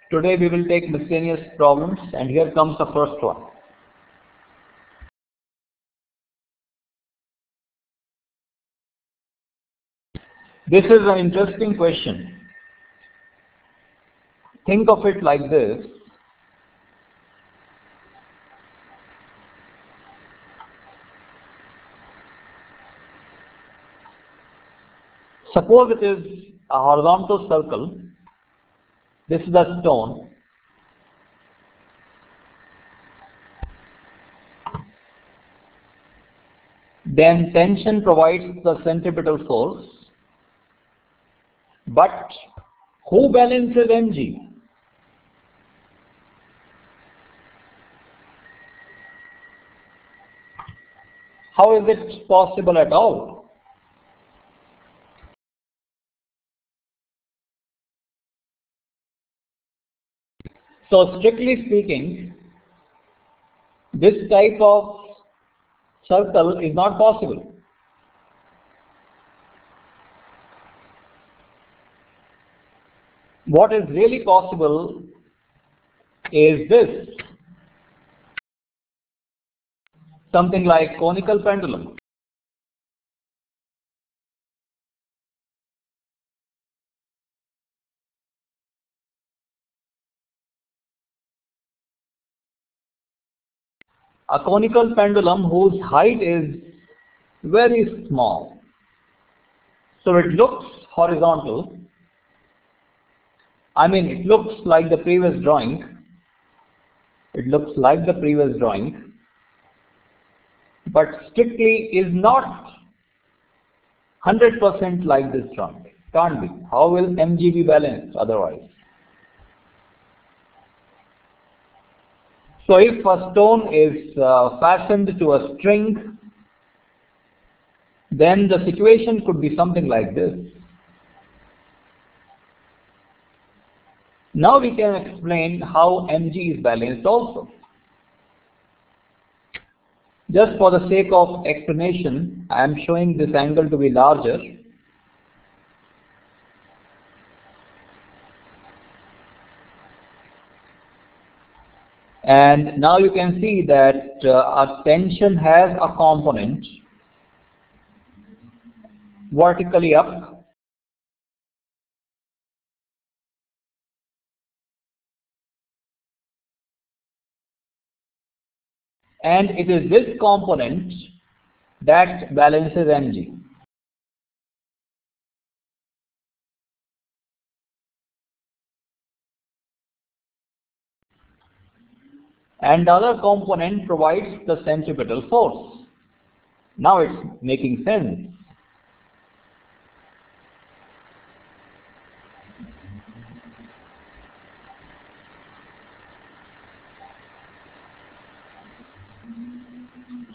Today we will take miscellaneous problems, and here comes the first one. This is an interesting question. Think of it like this. Suppose it is a horizontal circle. This is a stone. Then tension provides the centripetal force. But who balances mg? How is it possible at all? So strictly speaking, this type of circle is not possible. What is really possible is this, something like conical pendulum. A conical pendulum whose height is very small. So it looks horizontal. I mean, it looks like the previous drawing. It looks like the previous drawing, but strictly is not 100% like this drawing. Can't be. How will mg be balanced otherwise? So if a stone is fastened to a string, then the situation could be something like this. Now we can explain how mg is balanced also. Just for the sake of explanation, I am showing this angle to be larger. And now you can see that our tension has a component vertically up, and it is this component that balances mg. And the other component provides the centripetal force. Now it's making sense.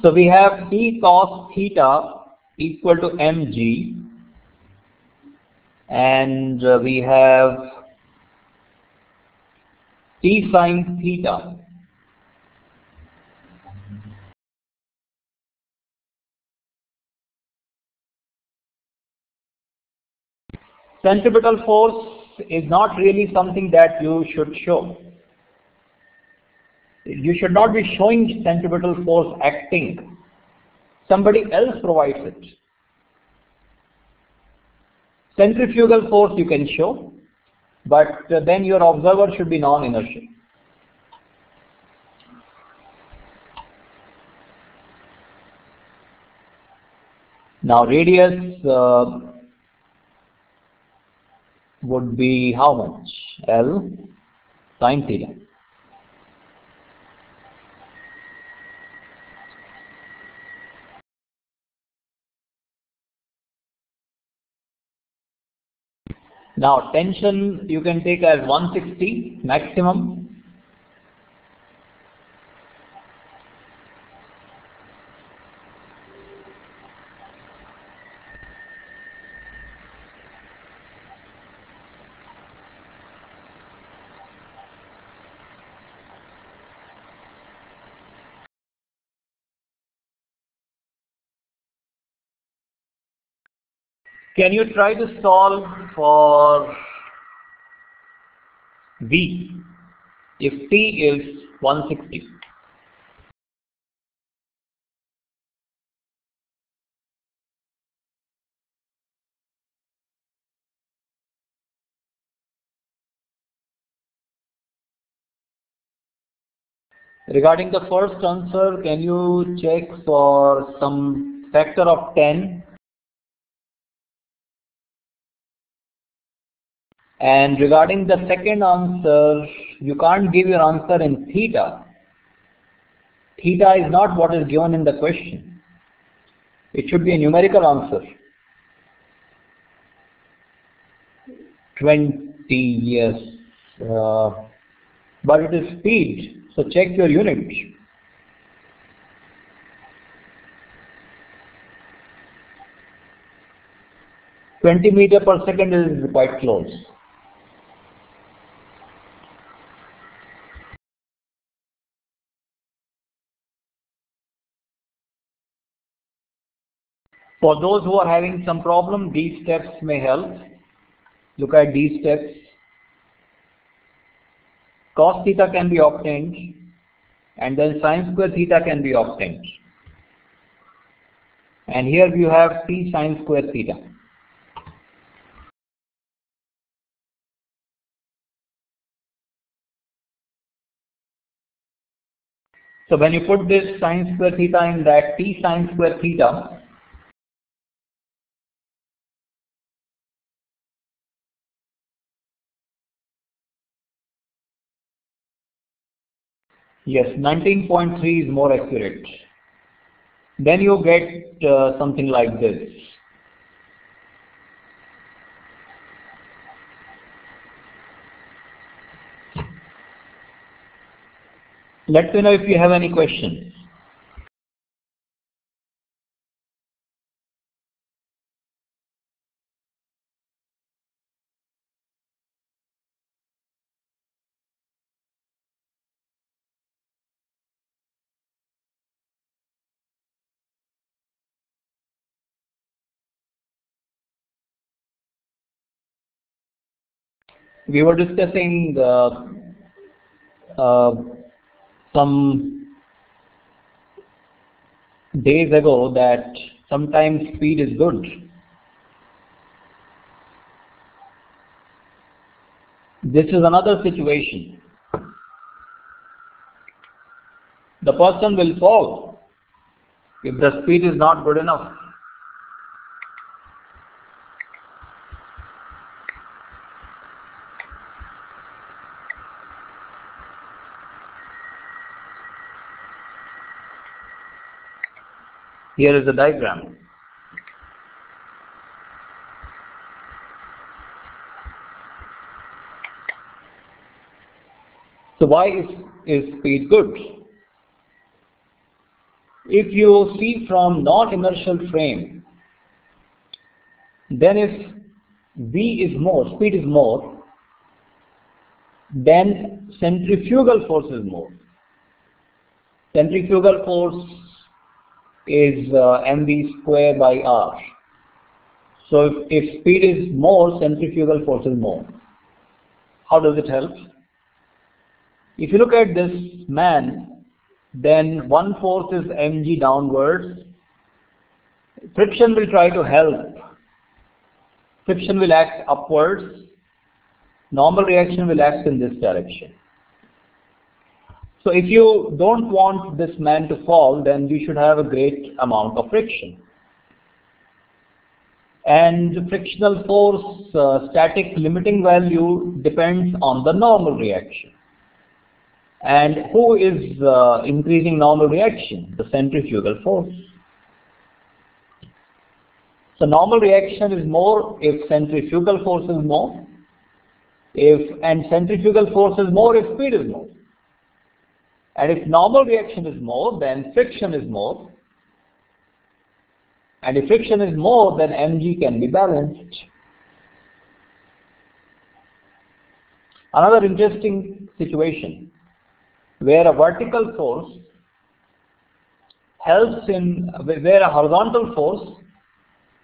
So we have P cos theta equal to mg, and we have T sin theta. Centripetal force is not really something that you should show. You should not be showing centripetal force acting. Somebody else provides it. Centrifugal force you can show, but then your observer should be non-inertial. Now radius would be how much? L sin theta. Now tension you can take as 160 maximum. Can you try to solve for V if T is 160. Regarding the first answer, can you check for some factor of 10? And regarding the second answer, you can't give your answer in theta. Theta is not what is given in the question. It should be a numerical answer. 20, yes. But it is speed. So check your unit. (20 meters per second) is quite close. For those who are having some problem, these steps may help. Look at these steps. Cos theta can be obtained, and then sin square theta can be obtained. And here you have t sin square theta. So when you put this sin square theta in that t sin square theta, yes, 19.3 is more accurate. Then you get something like this. Let me know if you have any questions. We were discussing some days ago that sometimes speed is good. This is another situation. The person will fall if the speed is not good enough. Here is the diagram. So why is speed good? If you see from non-inertial frame, then if V is more, speed is more, then centrifugal force is more. Centrifugal force is mv square by r. So if speed is more, centrifugal force is more. How does it help? If you look at this man, then one force is mg downwards. Friction will try to help. Friction will act upwards. Normal reaction will act in this direction. So if you don't want this man to fall, then you should have a great amount of friction. And frictional force static limiting value depends on the normal reaction. And who is increasing normal reaction? The centrifugal force. So normal reaction is more if centrifugal force is more, and centrifugal force is more if speed is more. And if normal reaction is more, then friction is more. And if friction is more, then mg can be balanced. Another interesting situation where a vertical force helps in, where a horizontal force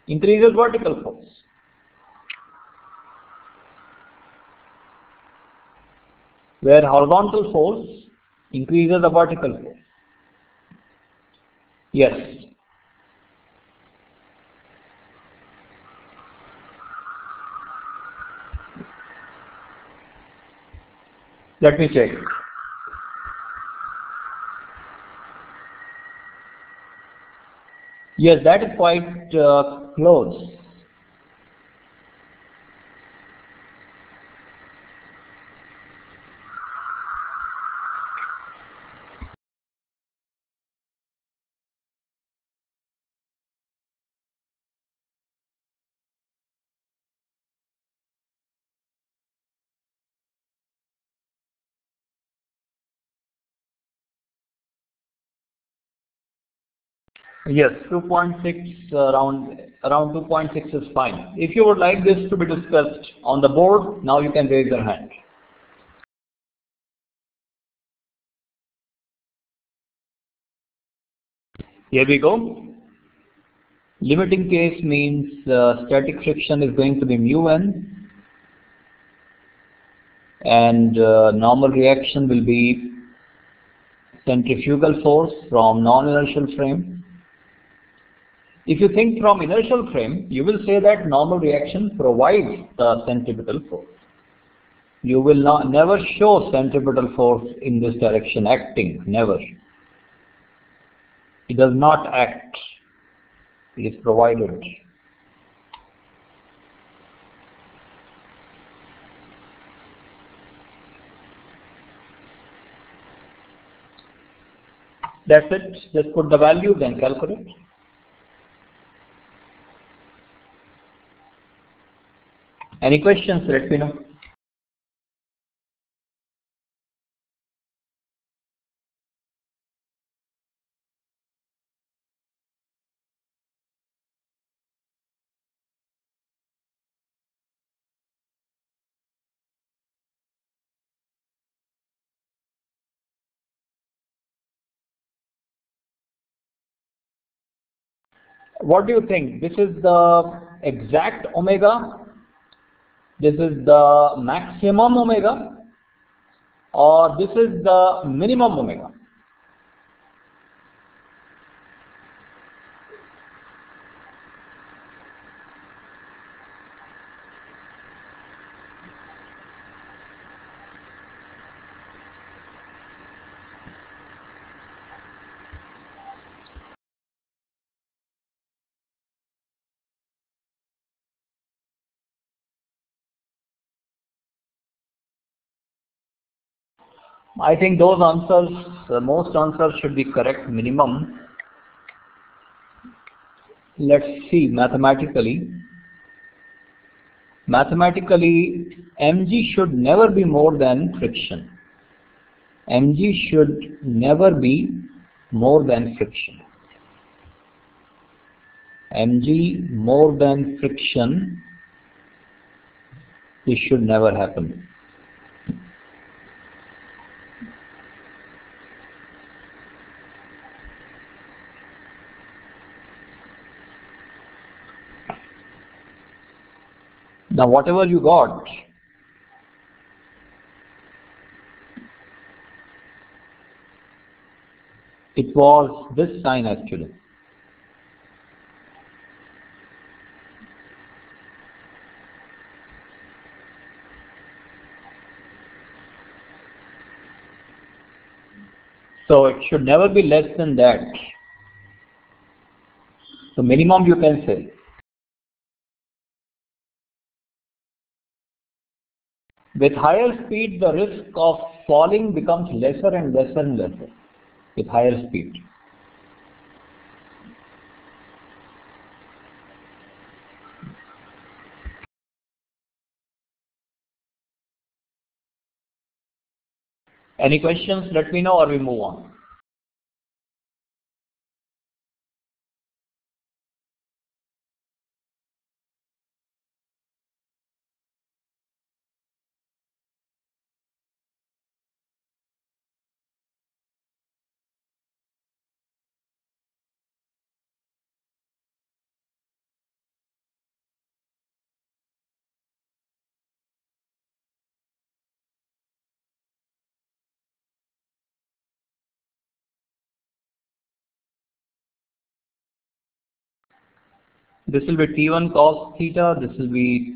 increases vertical force. where horizontal force increases the vertical force. Yes. Let me check. Yes, that is quite close. Yes, 2.6 around 2.6 is fine. If you would like this to be discussed on the board, now you can raise your hand. Here we go. Limiting case means static friction is going to be mu n, and normal reaction will be centrifugal force from non-inertial frame. If you think from inertial frame, you will say that normal reaction provides the centripetal force. You will never show centripetal force in this direction acting, never. It does not act, it is provided. That's it, just put the value, then calculate. Any questions, let me know. What do you think? This is the exact omega? This is the maximum omega? Or this is the minimum omega? I think those answers, most answers should be correct, minimum. Let's see mathematically. Mathematically, mg should never be more than friction. Mg should never be more than friction. Mg more than friction, this should never happen. Now whatever you got, it was this sign actually. So it should never be less than that. So minimum you can say. With higher speed, the risk of falling becomes lesser and lesser and lesser with higher speed. Any questions? Let me know or we move on. This will be T1 cos theta, this will be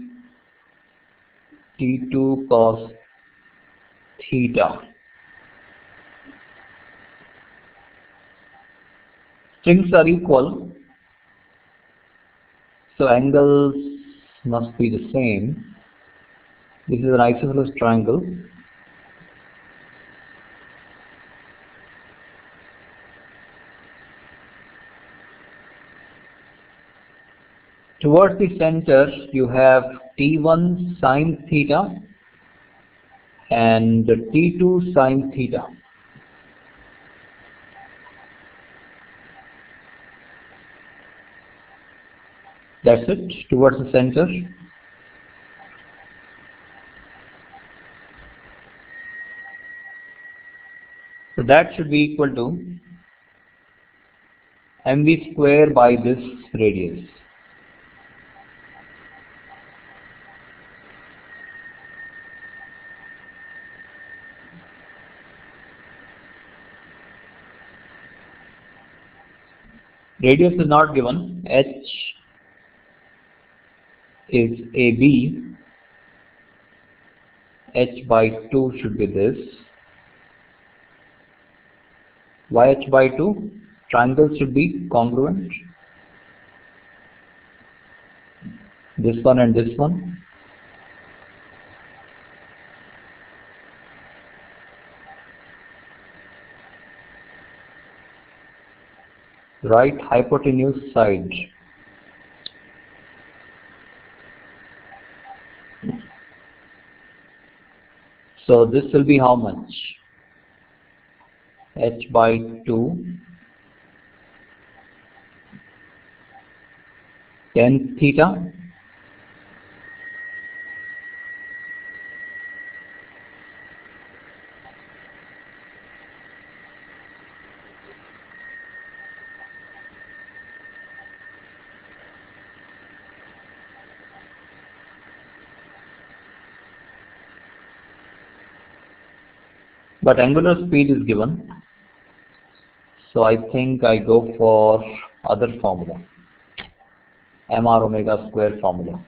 T2 cos theta. Strings are equal, so angles must be the same. This is an isosceles triangle. Towards the center, you have T1 sine theta and T2 sine theta. That's it, towards the center. So that should be equal to mv square by this radius. Radius is not given. H is AB. H by 2 should be this. Why H by 2? Triangles should be congruent. This one and this one. Right hypotenuse side. So this will be how much? H by 2 tan theta but angular speed is given, so I think I go for other formula, mr omega square formula.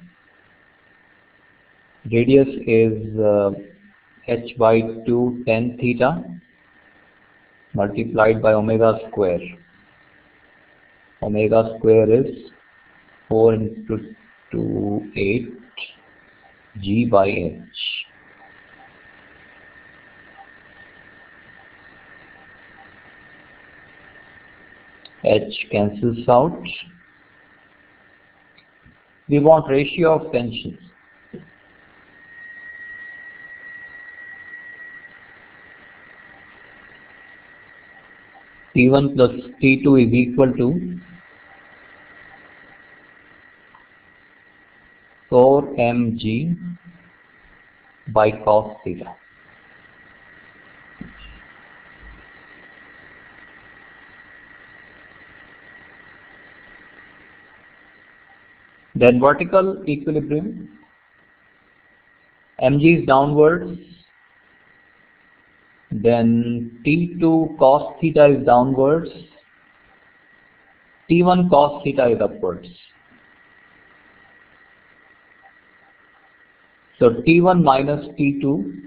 Radius is h by 2 tan theta multiplied by omega square. Omega square is 4 into 2, 8 g by h. H cancels out. We want ratio of tensions. T1 plus T2 is equal to 4 mg by cos theta. Then vertical equilibrium, mg is downwards, then T2 cos theta is downwards, T1 cos theta is upwards. So T1 minus T2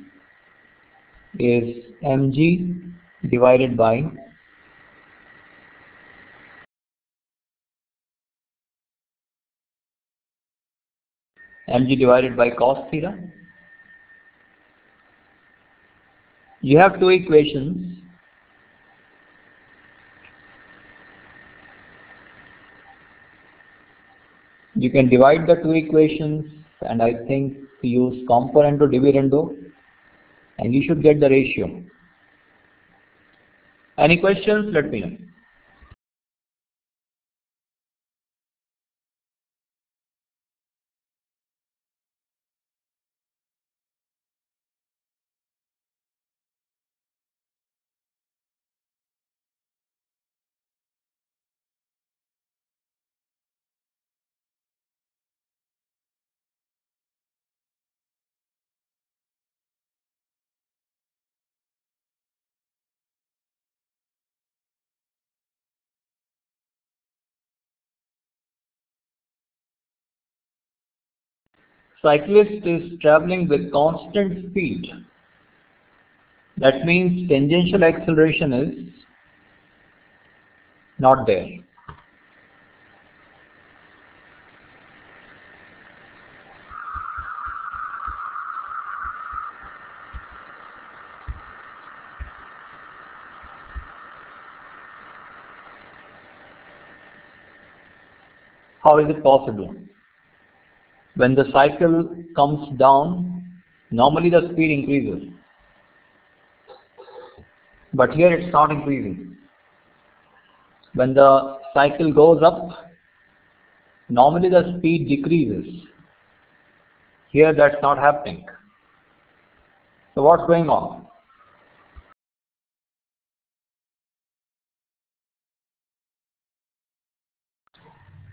is mg divided by cos theta. You have two equations. You can divide the two equations and I think use componendo dividendo and you should get the ratio. Any questions? Let me know. cyclist is traveling with constant speed, that means tangential acceleration is not there. How is it possible? When the cycle comes down, normally the speed increases. But here it's not increasing. When the cycle goes up, normally the speed decreases. Here that's not happening. So what's going on?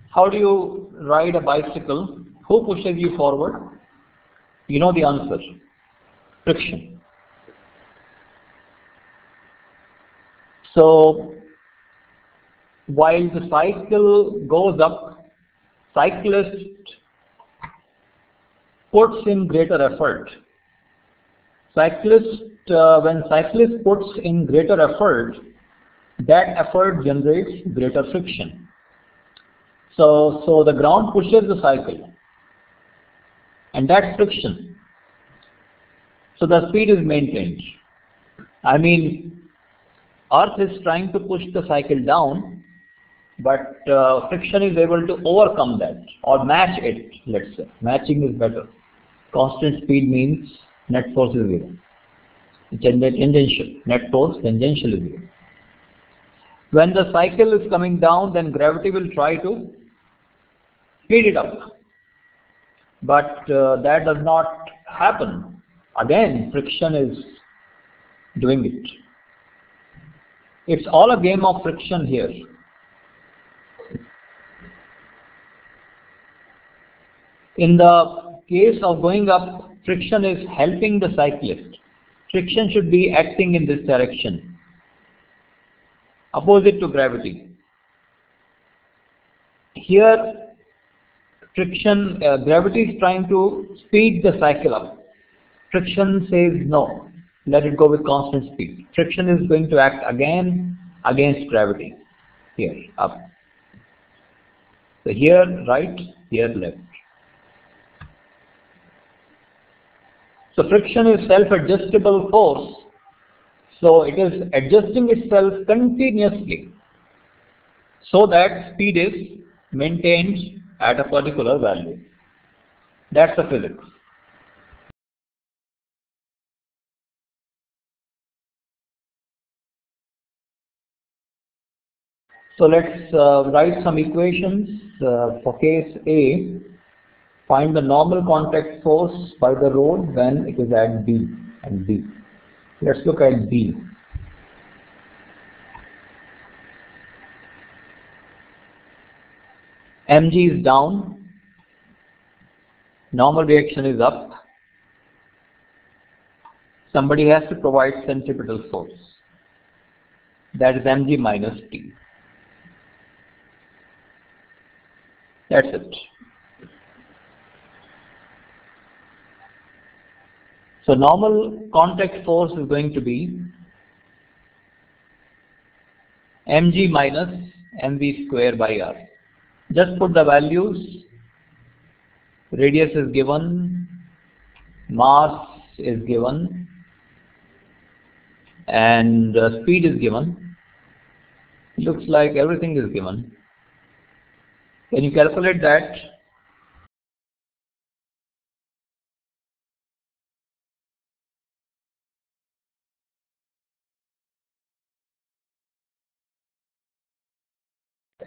How do you ride a bicycle? Who pushes you forward? You know the answer. Friction. So while the cycle goes up, cyclist puts in greater effort. When cyclist puts in greater effort, that effort generates greater friction. So the ground pushes the cycle, and that's friction. So the speed is maintained. I mean, Earth is trying to push the cycle down, but friction is able to overcome that or match it, let's say. Matching is better. Constant speed means net force is zero. Tangential. Net force, tangential is zero. When the cycle is coming down, then gravity will try to speed it up. But that does not happen. Again, friction is doing it. It's all a game of friction here. In the case of going up, friction is helping the cyclist. Friction should be acting in this direction, opposite to gravity. Here, gravity is trying to speed the cycle up. Friction says no, let it go with constant speed. Friction is going to act again against gravity. Here, up. So here right, here left. So friction is self-adjustable force. So it is adjusting itself continuously so that speed is maintained at a particular value. That's the physics. So let's write some equations. For case A, find the normal contact force by the road when it is at B and B. Let's look at B. mg is down, normal reaction is up. Somebody has to provide centripetal force. That is mg minus T. That's it. So normal contact force is going to be mg minus mv square by r. Just put the values. Radius is given, mass is given, and speed is given. Looks like everything is given. Can you calculate that?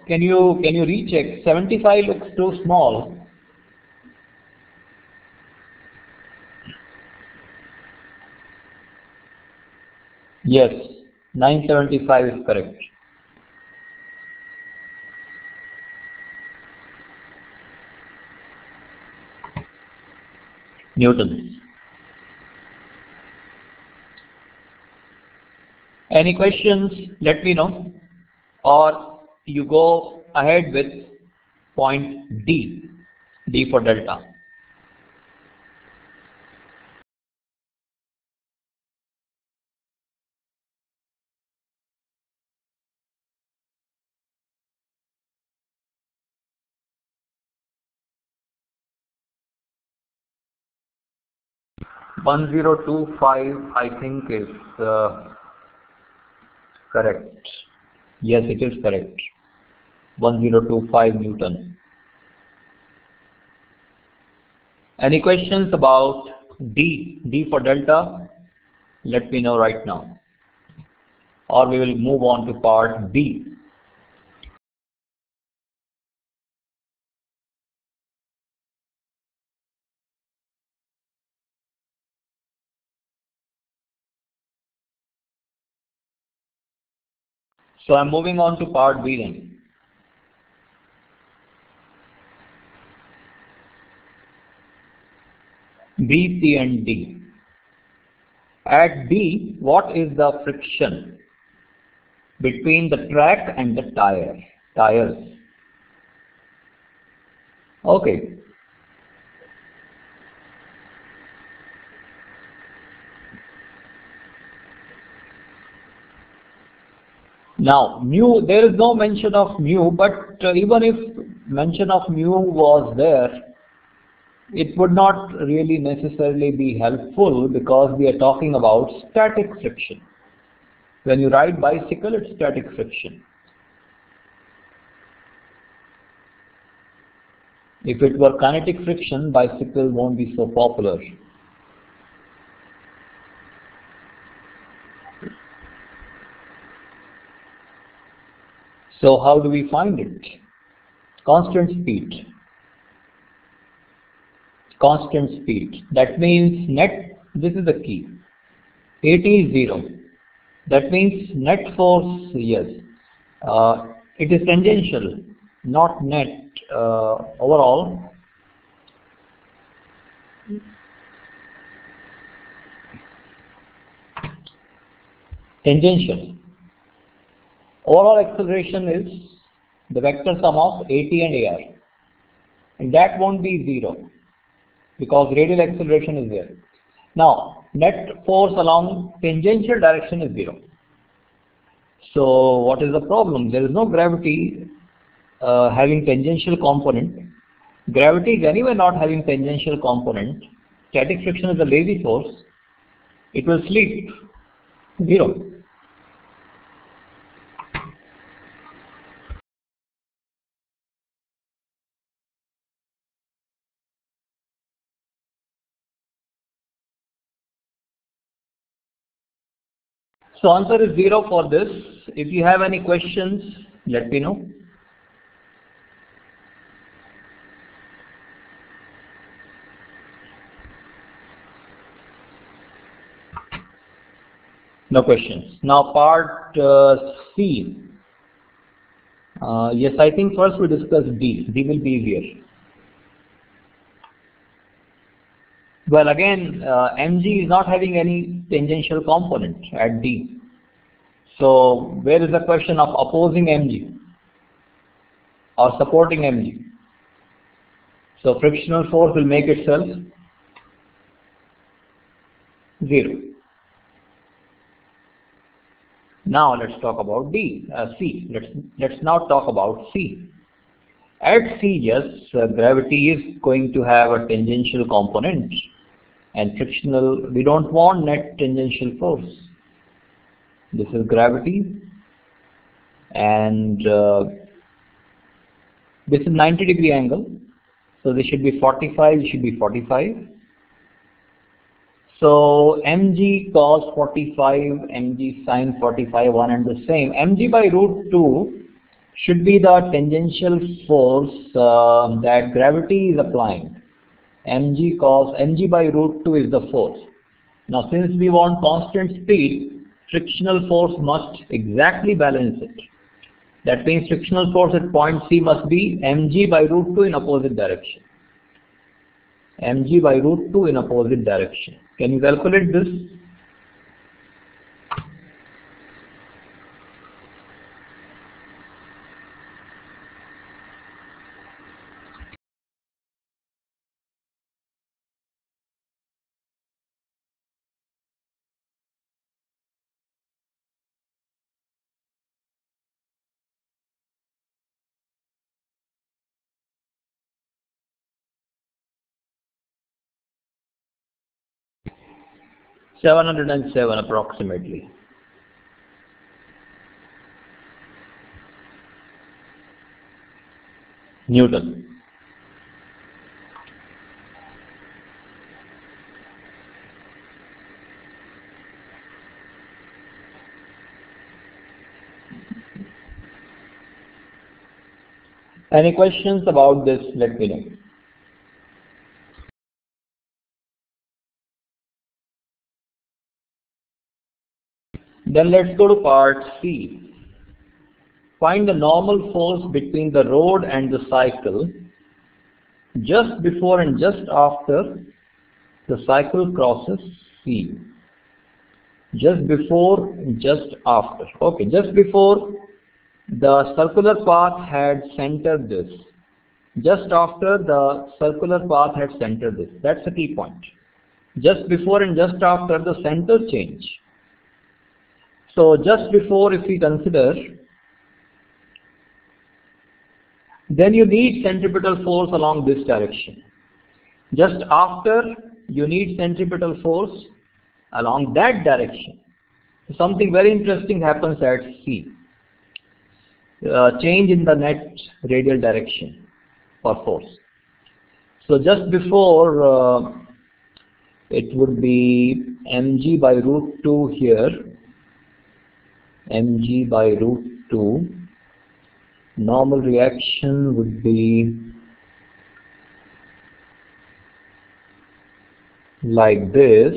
Can you recheck? 75 looks too small. Yes, 975 is correct. Newtons. Any questions? Let me know. Or you go ahead with point D. D for delta. 1025 I think is correct. Yes, it is correct. 1025 Newton. Any questions about D? D for delta? Let me know right now. Or we will move on to part B. So I'm moving on to part B then. B, C and D. At D, what is the friction between the track and the tires? Okay. Now, mu, there is no mention of mu, but even if mention of mu was there, it would not really necessarily be helpful because we are talking about static friction. When you ride bicycle, it's static friction. If it were kinetic friction, bicycle won't be so popular. So how do we find it? Constant speed. Constant speed. That means net, this is the key. AT is 0. That means net force, yes. It is tangential, not net overall. Tangential. Overall acceleration is the vector sum of AT and AR. And that won't be 0 because radial acceleration is there. Now, net force along tangential direction is 0. So, what is the problem? There is no gravity having tangential component. Gravity is anyway not having tangential component. Static friction is a lazy force. It will sleep. 0. So answer is 0 for this. If you have any questions, let me know. No questions. Now part C. Yes, I think first we discuss D. D will be easier. Well, again, mg is not having any tangential component at D. So where is the question of opposing mg or supporting mg? So frictional force will make itself 0. Now let's talk about C. Let's now talk about C. At C, yes, gravity is going to have a tangential component and frictional. We don't want net tangential force. This is gravity, and this is 90-degree angle. So this should be 45. This should be 45. So mg cos 45, mg sin 45, one and the same. Mg by root 2 should be the tangential force that gravity is applying. Mg by root 2 is the force. Now since we want constant speed, frictional force must exactly balance it. That means frictional force at point C must be mg by root 2 in opposite direction. Mg by root 2 in opposite direction. Can you calculate this? 707 approximately. Newton. Any questions about this? Let me know. Then let's go to part C. Find the normal force between the rod and the cycle just before and just after the cycle crosses C. Just before and just after. Okay, just before the circular path had centered this. Just after the circular path had centered this. That's the key point. Just before and just after the center change. So just before, if we consider, then you need centripetal force along this direction. Just after, you need centripetal force along that direction. Something very interesting happens at C. Change in the net radial direction for force. So just before, it would be mg by root 2 here, mg by root 2. Normal reaction would be like this.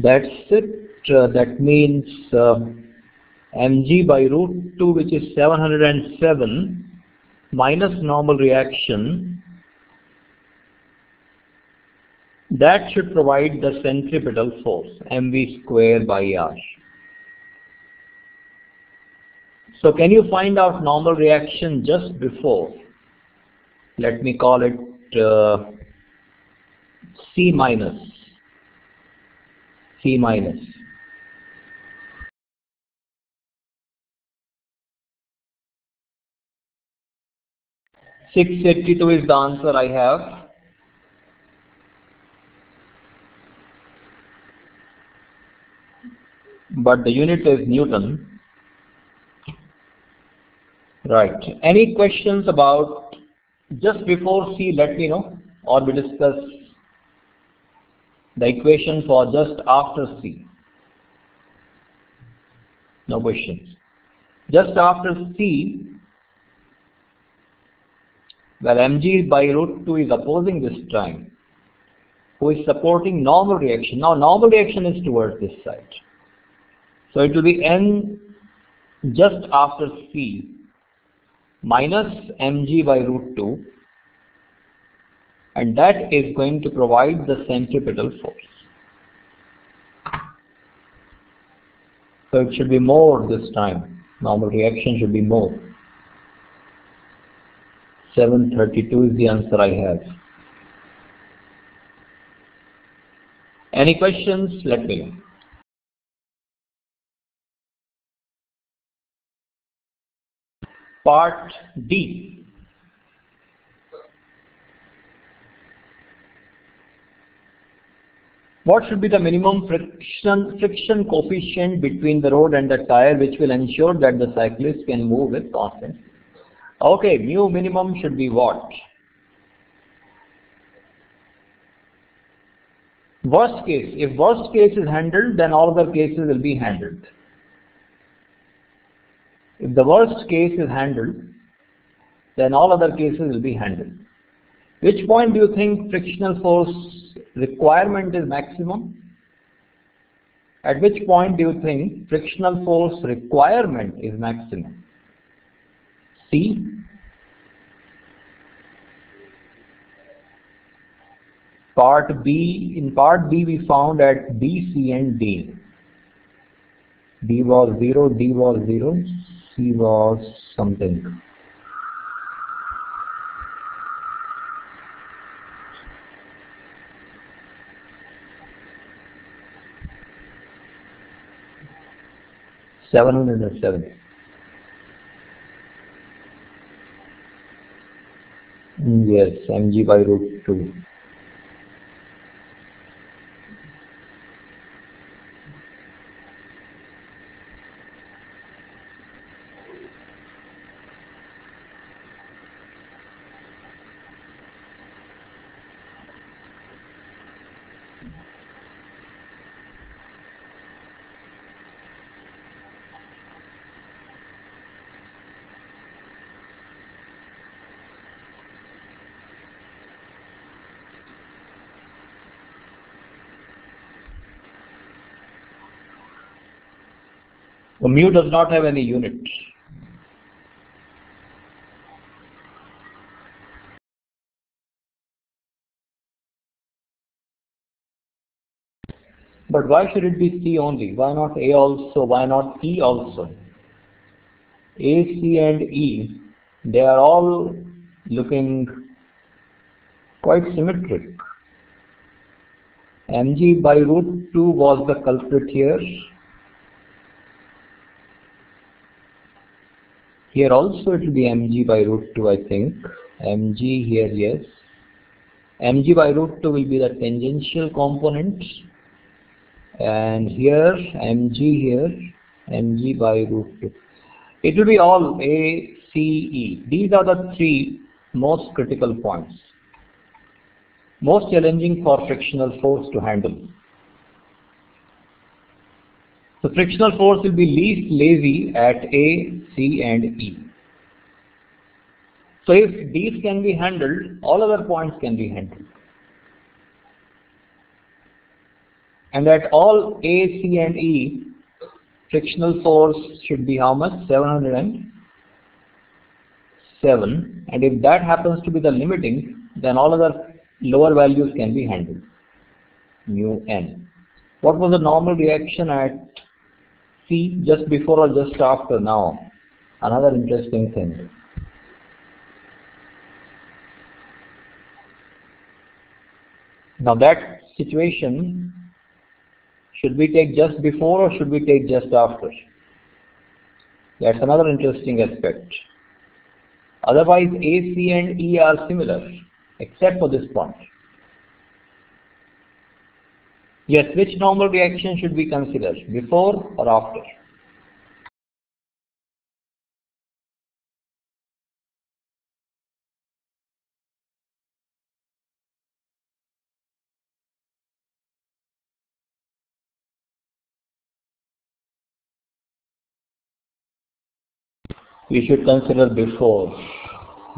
That's it. That means mg by root 2, which is 707, minus normal reaction, that should provide the centripetal force, mv square by r. So can you find out normal reaction just before? Let me call it C minus. C minus. $682 is the answer I have. But the unit is Newton. Right. Any questions about just before C? Let me know, or we discuss the equation for just after C. No questions. Just after C, well, mg by root 2 is opposing this time, who is supporting normal reaction. Now normal reaction is towards this side. So it will be n just after C minus mg by root 2, and that is going to provide the centripetal force. So it should be more this time. Normal reaction should be more. 732 is the answer I have. Any questions? Let me know. Part D. What should be the minimum friction coefficient between the rod and the tire, which will ensure that the cyclist can move with confidence? Okay, mu minimum should be what? Worst case. If worst case is handled, then all other cases will be handled. If the worst case is handled, then all other cases will be handled. Which point do you think frictional force requirement is maximum? At which point do you think frictional force requirement is maximum? C? Part B. In part B we found at B, C and D. D was 0, D was 0, C was something. $707. Yes, mg by root 2. So mu does not have any unit. But why should it be C only? Why not A also? Why not E also? A, C and E, they are all looking quite symmetric. mg by root 2 was the culprit here. Here also it will be mg by root 2, I think. mg here, yes. mg by root 2 will be the tangential component. And here, mg here, mg by root 2. It will be all A, C, E. These are the three most critical points. Most challenging for frictional force to handle. So frictional force will be least lazy at A, C and E. So if these can be handled, all other points can be handled. And at all A, C and E, frictional force should be how much? 707. And if that happens to be the limiting, then all other lower values can be handled. Mu n. What was the normal reaction at C just before or just after now? Another interesting thing. Now that situation, should we take just before or should we take just after? That's another interesting aspect. Otherwise A, C and E are similar except for this point. Yes, which normal reaction should we consider, before or after? We should consider before.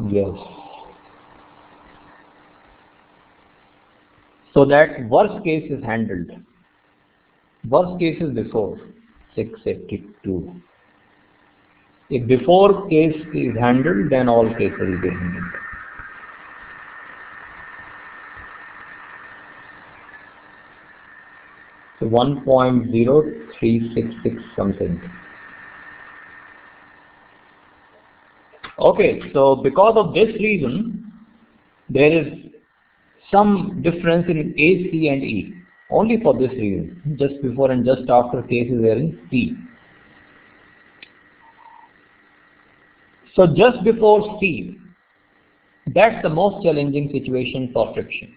Yes. So that worst case is handled. Worst case is before 682. If before case is handled, then all cases will be handled. So 1.0366 something. Okay, so because of this reason, there is some difference in A, C and E. Only for this reason, just before and just after cases are in C. So just before C, that's the most challenging situation for friction.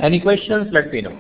Any questions? Let me know.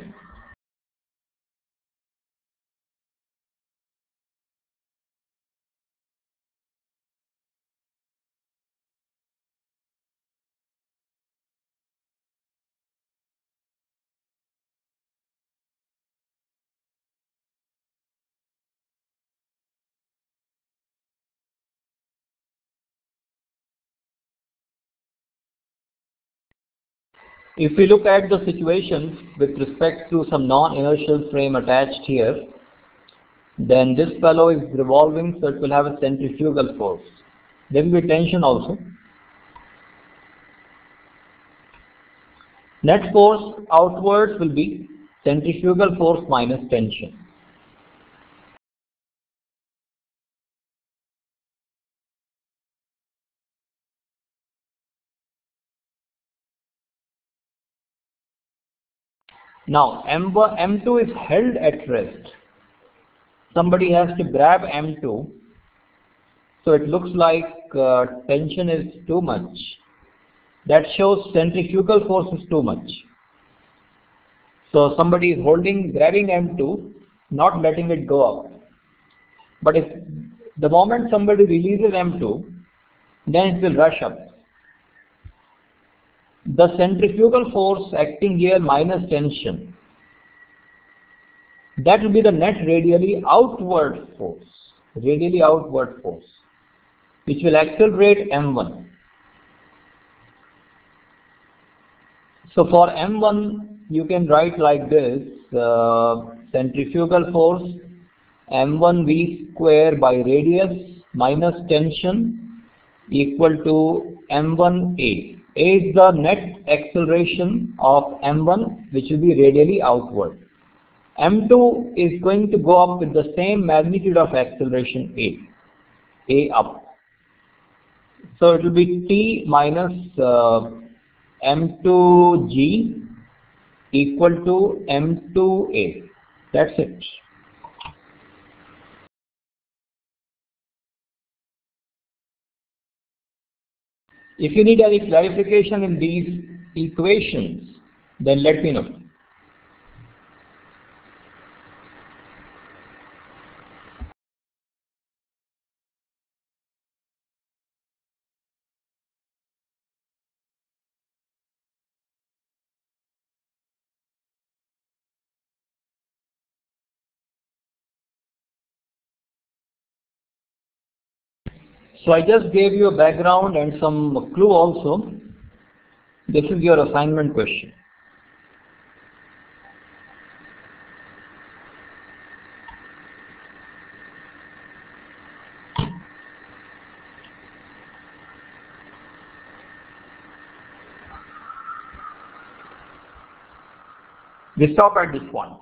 If we look at the situations with respect to some non-inertial frame attached here, then this fellow is revolving, so it will have a centrifugal force. There will be tension also. Net force outwards will be centrifugal force minus tension. Now M2 is held at rest. Somebody has to grab M2, so it looks like tension is too much. That shows centrifugal force is too much. So somebody is grabbing M2, not letting it go up. But if the moment somebody releases M2, then it will rush up. The centrifugal force acting here minus tension, that will be the net radially outward force, which will accelerate M1. So for M1, you can write like this, centrifugal force M1v square by radius minus tension equal to M1a. A is the net acceleration of M1, which will be radially outward. M2 is going to go up with the same magnitude of acceleration A up. So it will be T minus M2G equal to M2A. That's it. If you need any clarification in these equations, then let me know. So I just gave you a background and some clue also. This is your assignment question. We stop at this point.